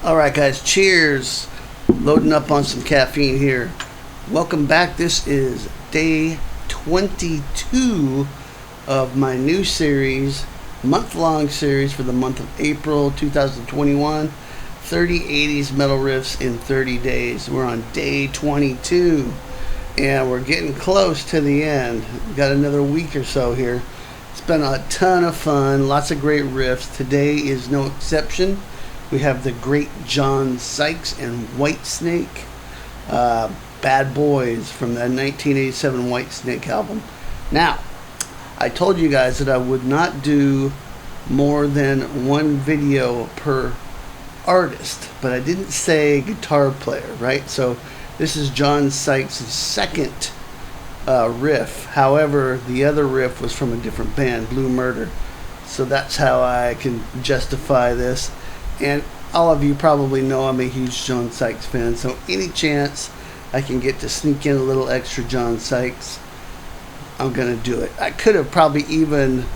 Alright guys, cheers. Loading up on some caffeine here. Welcome back. This is day 22 of my new series, month-long series for the month of April 2021. 30 80s metal riffs in 30 days. We're on day 22 and we're getting close to the end. We've got another week or so here. It's been a ton of fun, lots of great riffs. Today is no exception. We have the great John Sykes and Whitesnake, Bad Boys from the 1987 Whitesnake album. Now, I told you guys that I would not do more than one video per artist, but I didn't say guitar player, right? So this is John Sykes' second riff. However, the other riff was from a different band, Blue Murder. So that's how I can justify this. And all of you probably know I'm a huge John Sykes fan, so any chance I can get to sneak in a little extra John Sykes, I'm gonna do it. I could have probably even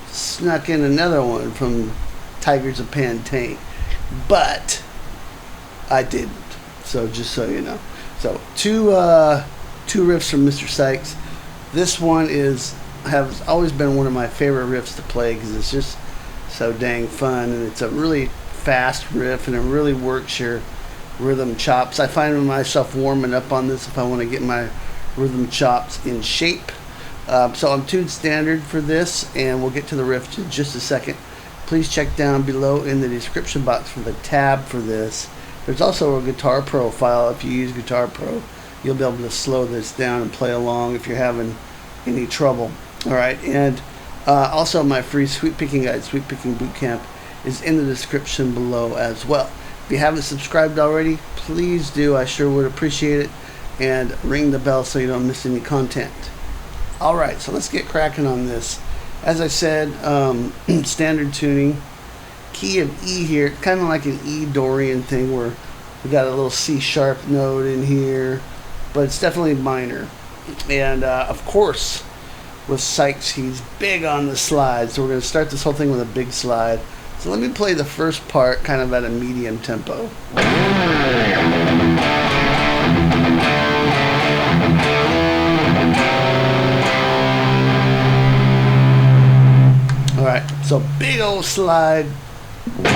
snuck in another one from Tigers of Pantane, but I didn't. So just so you know, so two riffs from Mr. Sykes. This one has always been one of my favorite riffs to play because it's just so dang fun, and it's a really fast riff, and it really works your rhythm chops. I find myself warming up on this if I want to get my rhythm chops in shape. So I'm tuned standard for this, and we'll get to the riff in just a second. Please check down below in the description box for the tab for this. There's also a Guitar Pro file. If you use Guitar Pro, you'll be able to slow this down and play along if you're having any trouble. Alright, and also my free sweep picking guide, Sweep Picking Bootcamp, is in the description below as well. If you haven't subscribed already, please do. I sure would appreciate it. And ring the bell so you don't miss any content. Alright, so let's get cracking on this. As I said, standard tuning. Key of E here, kind of like an E Dorian thing where we got a little C sharp note in here, but it's definitely minor. And of course, with Sykes, he's big on the slide, so we're going to start this whole thing with a big slide. So let me play the first part kind of at a medium tempo. Alright, so big old slide. And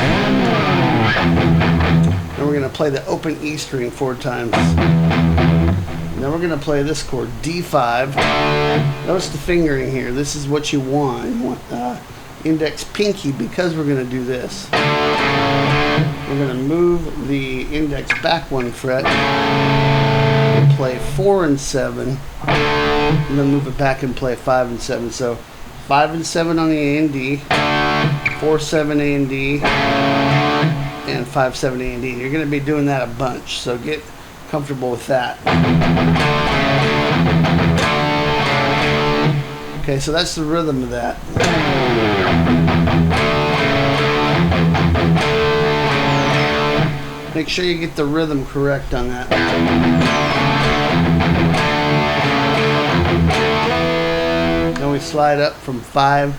we're going to play the open E string 4 times. Now we're going to play this chord, D5. Notice the fingering here. This is what you want. You want index pinky, because we're going to do this. We're going to move the index back 1 fret. And play 4 and 7. And then move it back and play 5 and 7. So 5 and 7 on the A and D. 4, 7, A and D. And 5, 7, A and D. You're going to be doing that a bunch. So get comfortable with that. Okay, so that's the rhythm of that. Make sure you get the rhythm correct on that. Then we slide up from 5,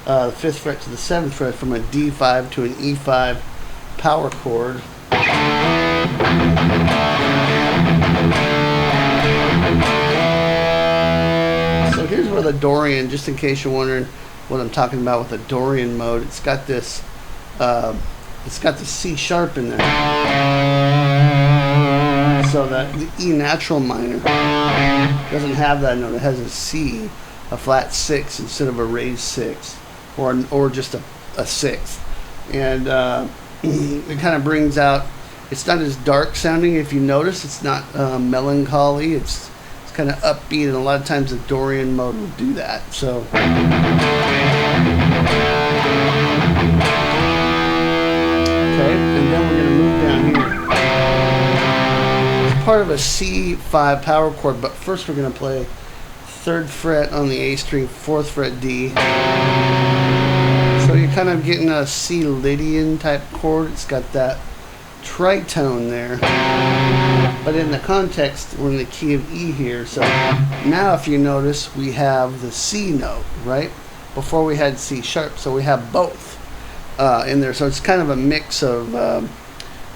the 5th fret to the 7th fret, from a D5 to an E5 power chord. So here's where the Dorian, just in case you're wondering what I'm talking about with the Dorian mode, it's got this, it's got the C sharp in there. So that the E natural minor doesn't have that note. It has a C, a flat 6 instead of a raised 6, or just a 6th. And it kind of brings out, it's not as dark sounding. If you notice, it's not melancholy. It's kind of upbeat, and a lot of times the Dorian mode will do that. So okay, and then we're going to move down here. It's part of a C5 power chord, but first we're going to play 3rd fret on the A string, 4th fret D. So you're kind of getting a C Lydian type chord. It's got that tritone there, but in the context we're in the key of E here. So now if you notice, we have the C note, right? Before we had C sharp, so we have both in there. So it's kind of a mix of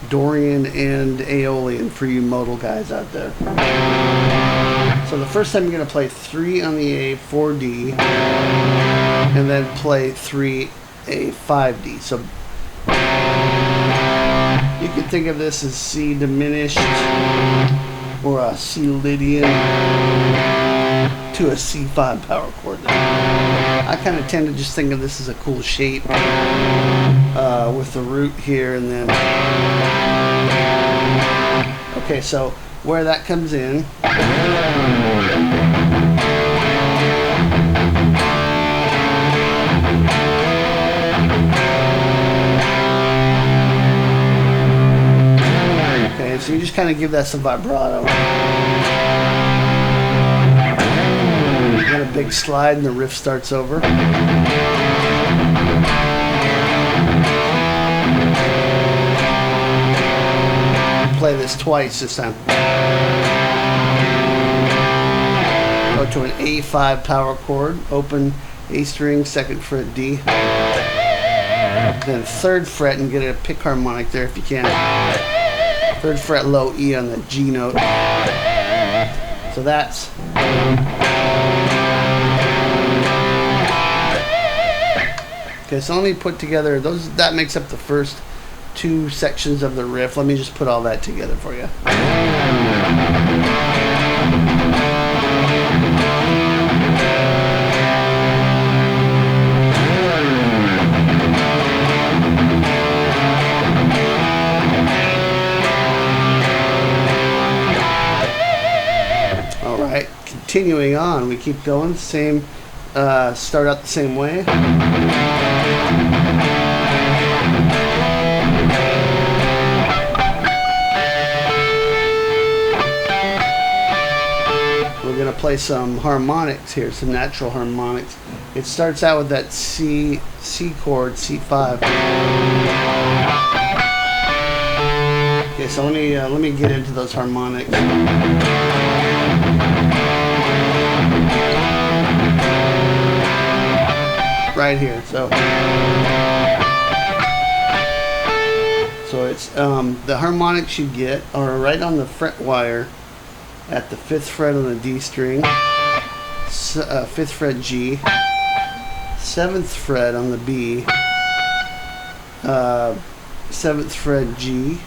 Dorian and Aeolian for you modal guys out there. So the first time you're going to play 3 on the A, 4D, and then play 3 A, 5D. So you can think of this as C diminished or a C Lydian to a C5 power chord. I kind of tend to just think of this as a cool shape with the root here and then. Okay, so where that comes in. Okay, so you just kind of give that some vibrato. You got a big slide and the riff starts over. Play this twice this time. Go to an A5 power chord, open A string, 2nd fret D. Then 3rd fret and get a pick harmonic there if you can. 3rd fret low E on the G note. So that's. Okay, so let me put together those. That makes up the first 2 sections of the riff. Let me just put all that together for you. All right, continuing on, we keep going. Same, start out the same way. Play some harmonics here, some natural harmonics. It starts out with that C chord, C5. Okay, so let me get into those harmonics. Right here. So it's the harmonics you get are right on the fret wire. At the 5th fret on the D string, 5th fret G, 7th fret on the B, 7th fret G,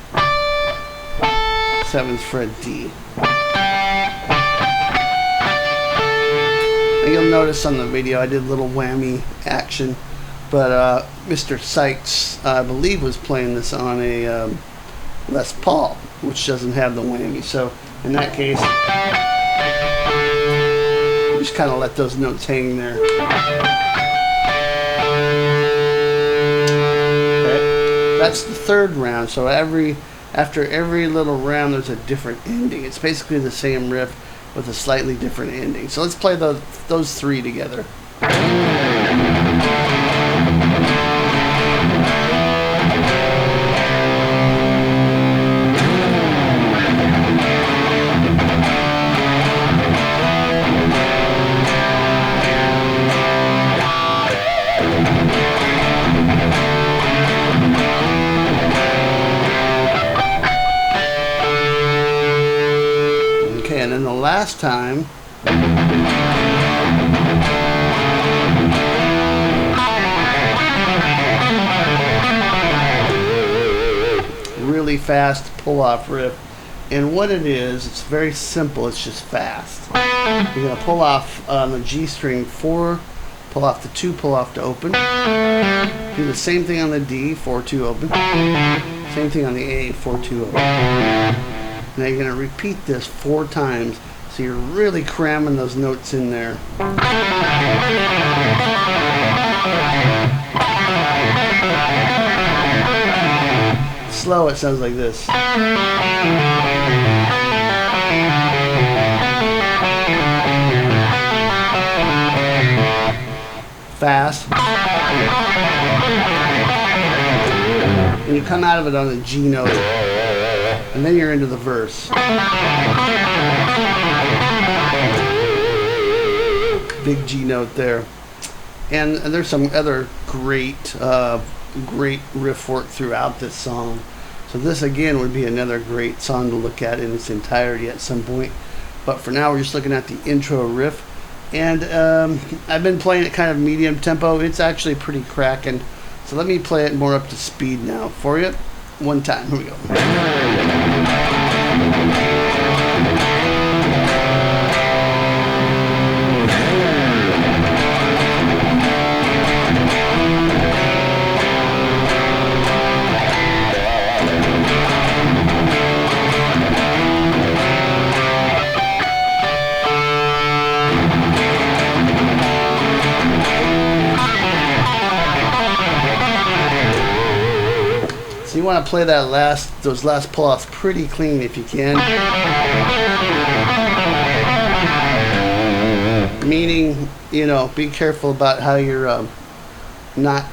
7th fret D. You'll notice on the video I did a little whammy action, but Mr. Sykes, I believe, was playing this on a Les Paul, which doesn't have the whammy. So in that case, just kind of let those notes hang there. Okay. That's the 3rd round. So after every little round, there's a different ending. It's basically the same riff with a slightly different ending. So let's play those 3 together. And then the last time, really fast pull-off riff. And what it is, it's very simple, it's just fast. You're going to pull off on the G string 4, pull off the 2, pull off to open. Do the same thing on the D, 4-2 open. Same thing on the A, 4-2 open. Now you're going to repeat this 4 times, so you're really cramming those notes in there. Slow, it sounds like this. Fast. And you come out of it on the G note. And then you're into the verse. Big G note there. And there's some other great riff work throughout this song. So this again would be another great song to look at in its entirety at some point. But for now, we're just looking at the intro riff. And I've been playing it kind of medium tempo. It's actually pretty cracking. So let me play it more up to speed now for you. One time. Here we go. So you want to play those last pull-offs pretty clean if you can. Meaning, be careful about how you're not,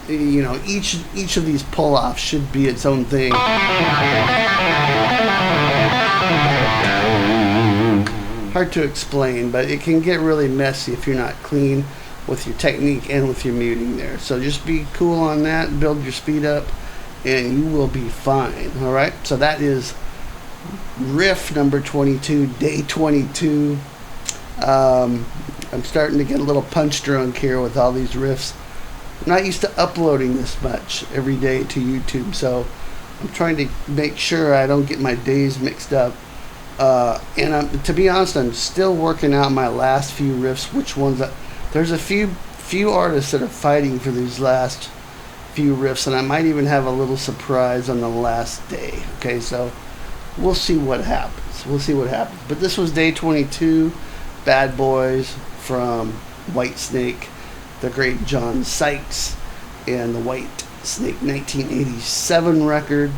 each of these pull-offs should be its own thing. Hard to explain, but it can get really messy if you're not clean with your technique and with your muting there. So just be cool on that, build your speed up, and you will be fine. All right, so that is riff number 22, day 22. I'm starting to get a little punch drunk here with all these riffs. I'm not used to uploading this much every day to YouTube, so I'm trying to make sure I don't get my days mixed up. And to be honest, I'm still working out my last few riffs, which ones there's a few artists that are fighting for these last few riffs, and I might even have a little surprise on the last day. Okay, so we'll see what happens. But this was day 22, Bad Boys from Whitesnake, the great John Sykes, and the Whitesnake 1987 record.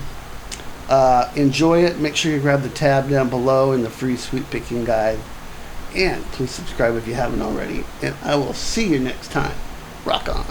Enjoy it. Make sure you grab the tab down below in the free sweet picking guide, and please subscribe if you haven't already, and I will see you next time. Rock on.